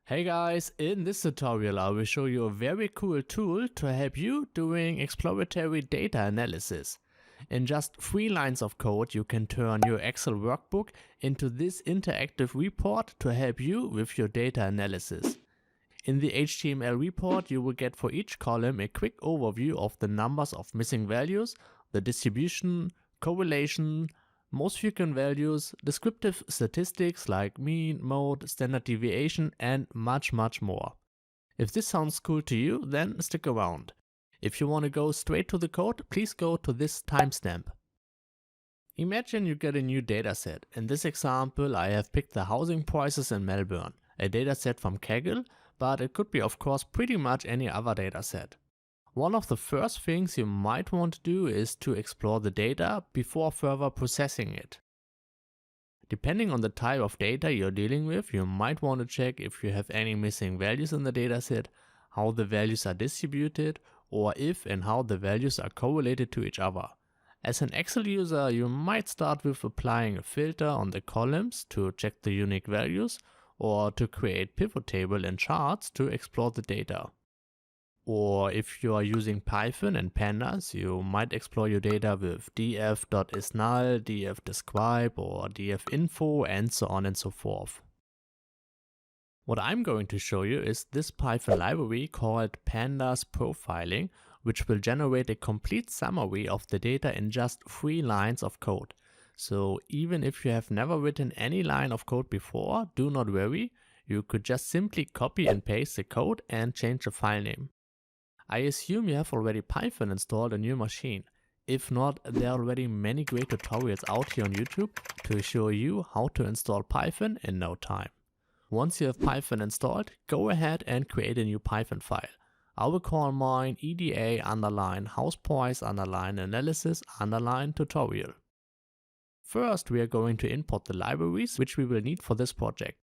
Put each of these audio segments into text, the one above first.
Hey guys, in this tutorial I will show you a very cool tool to help you doing exploratory data analysis. In just 3 lines of code you can turn your Excel workbook into this interactive report to help you with your data analysis. In the HTML report you will get for each column a quick overview of the numbers of missing values, the distribution, correlation, most frequent values, descriptive statistics like mean, mode, standard deviation, and much more. If this sounds cool to you, then stick around. If you want to go straight to the code, please go to this timestamp. Imagine you get a new dataset. In this example, I have picked the housing prices in Melbourne, a dataset from Kaggle, but it could be of course pretty much any other dataset. One of the first things you might want to do is to explore the data before further processing it. Depending on the type of data you're dealing with, you might want to check if you have any missing values in the dataset, how the values are distributed, or if and how the values are correlated to each other. As an Excel user, you might start with applying a filter on the columns to check the unique values, or to create pivot table and charts to explore the data. Or if you are using Python and Pandas, you might explore your data with df.isnull, df.describe, or dfinfo, and so on and so forth. What I'm going to show you is this Python library called Pandas Profiling, which will generate a complete summary of the data in just 3 lines of code. So even if you have never written any line of code before, do not worry, you could just simply copy and paste the code and change the file name. I assume you have already Python installed on your machine. If not, there are already many great tutorials out here on YouTube to show you how to install Python in no time. Once you have Python installed, go ahead and create a new Python file. I will call mine EDA_house_price_analysis_tutorial. First, we are going to import the libraries which we will need for this project.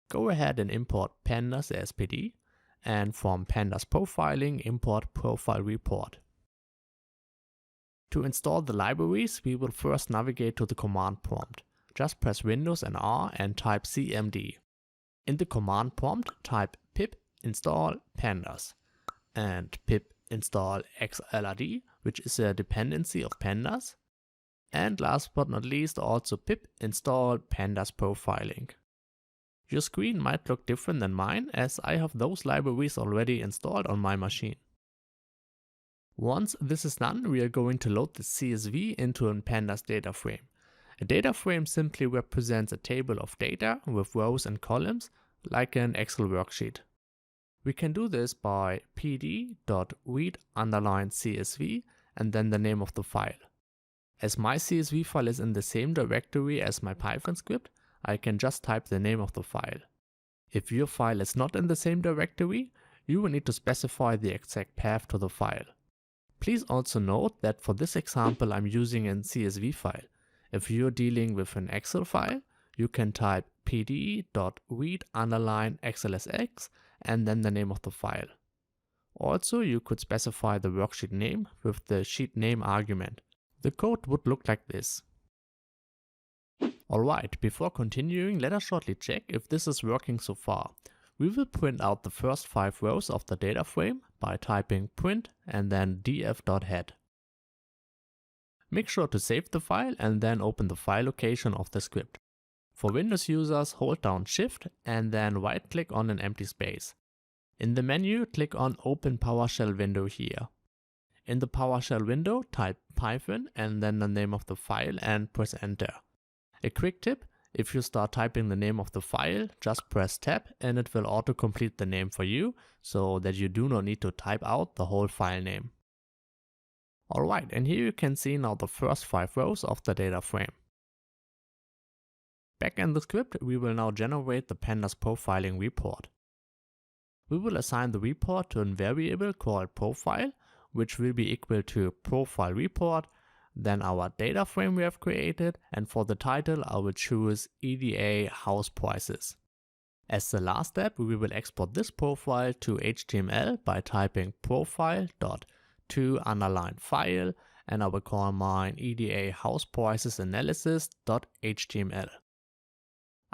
Go ahead and import pandas as PD. And from Pandas Profiling, import ProfileReport. To install the libraries, we will first navigate to the command prompt. Just press Windows and R and type cmd. In the command prompt, type pip install pandas and pip install xlrd, which is a dependency of pandas. And last but not least, also pip install pandas profiling. Your screen might look different than mine, as I have those libraries already installed on my machine. Once this is done, we are going to load the CSV into a Pandas data frame. A data frame simply represents a table of data with rows and columns, like an Excel worksheet. We can do this by pd.read_CSV and then the name of the file. As my CSV file is in the same directory as my Python script, I can just type the name of the file. If your file is not in the same directory, you will need to specify the exact path to the file. Please also note that for this example I'm using a CSV file. If you're dealing with an Excel file, you can type pd.read_xlsx and then the name of the file. Also, you could specify the worksheet name with the sheet name argument. The code would look like this. Alright, before continuing, let us shortly check if this is working so far. We will print out the first 5 rows of the data frame by typing print and then df.head. Make sure to save the file and then open the file location of the script. For Windows users, hold down Shift and then right click on an empty space. In the menu, click on Open PowerShell window here. In the PowerShell window, type Python and then the name of the file and press enter. A quick tip, if you start typing the name of the file, just press tab and it will auto-complete the name for you, so that you do not need to type out the whole file name. Alright, and here you can see now the first 5 rows of the data frame. Back in the script, we will now generate the Pandas Profiling Report. We will assign the report to a variable called profile, which will be equal to ProfileReport, then our data frame we have created, and for the title I will choose EDA house prices. As the last step, we will export this profile to HTML by typing profile.to_file and I will call mine EDA house prices analysis.html.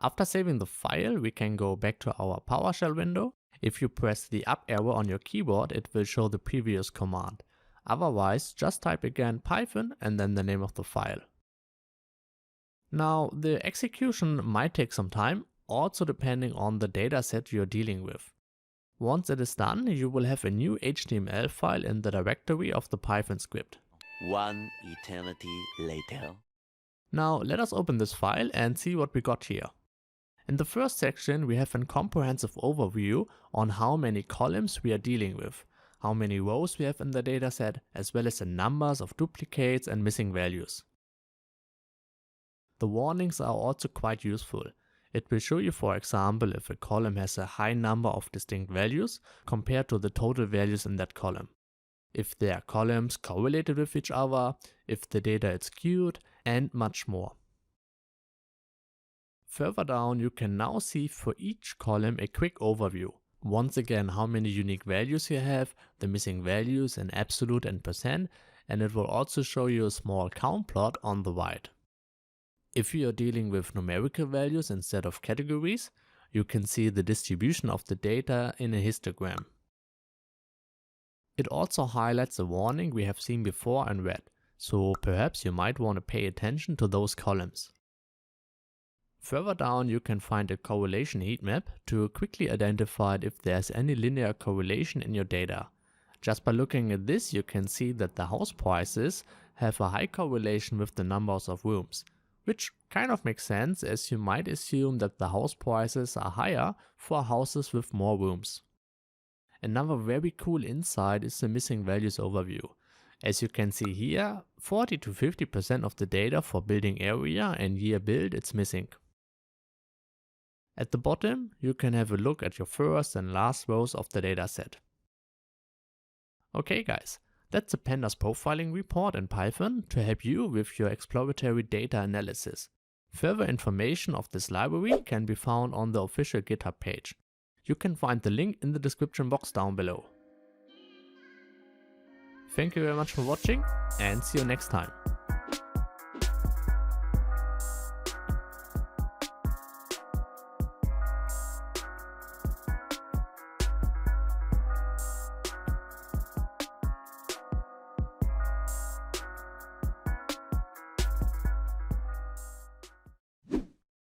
After saving the file, we can go back to our PowerShell window. If you press the up arrow on your keyboard, it will show the previous command. Otherwise, just type again Python and then the name of the file. Now, the execution might take some time, also depending on the dataset you're dealing with. Once it is done, you will have a new HTML file in the directory of the Python script. One eternity later. Now, let us open this file and see what we got here. In the first section, we have a comprehensive overview on how many columns we are dealing with, how many rows we have in the dataset, as well as the numbers of duplicates and missing values. The warnings are also quite useful. It will show you, for example, if a column has a high number of distinct values compared to the total values in that column, if their columns correlated with each other, if the data is skewed, and much more. Further down, you can now see for each column a quick overview. Once again, how many unique values you have, the missing values in absolute and percent, and it will also show you a small count plot on the right. If you are dealing with numerical values instead of categories, you can see the distribution of the data in a histogram. It also highlights a warning we have seen before in red, so perhaps you might want to pay attention to those columns. Further down, you can find a correlation heat map to quickly identify if there's any linear correlation in your data. Just by looking at this, you can see that the house prices have a high correlation with the numbers of rooms, which kind of makes sense, as you might assume that the house prices are higher for houses with more rooms. Another very cool insight is the missing values overview. As you can see here, 40 to 50% of the data for building area and year built is missing. At the bottom, you can have a look at your first and last rows of the dataset. Okay guys, that's the Pandas Profiling Report in Python to help you with your exploratory data analysis. Further information of this library can be found on the official GitHub page. You can find the link in the description box down below. Thank you very much for watching and see you next time.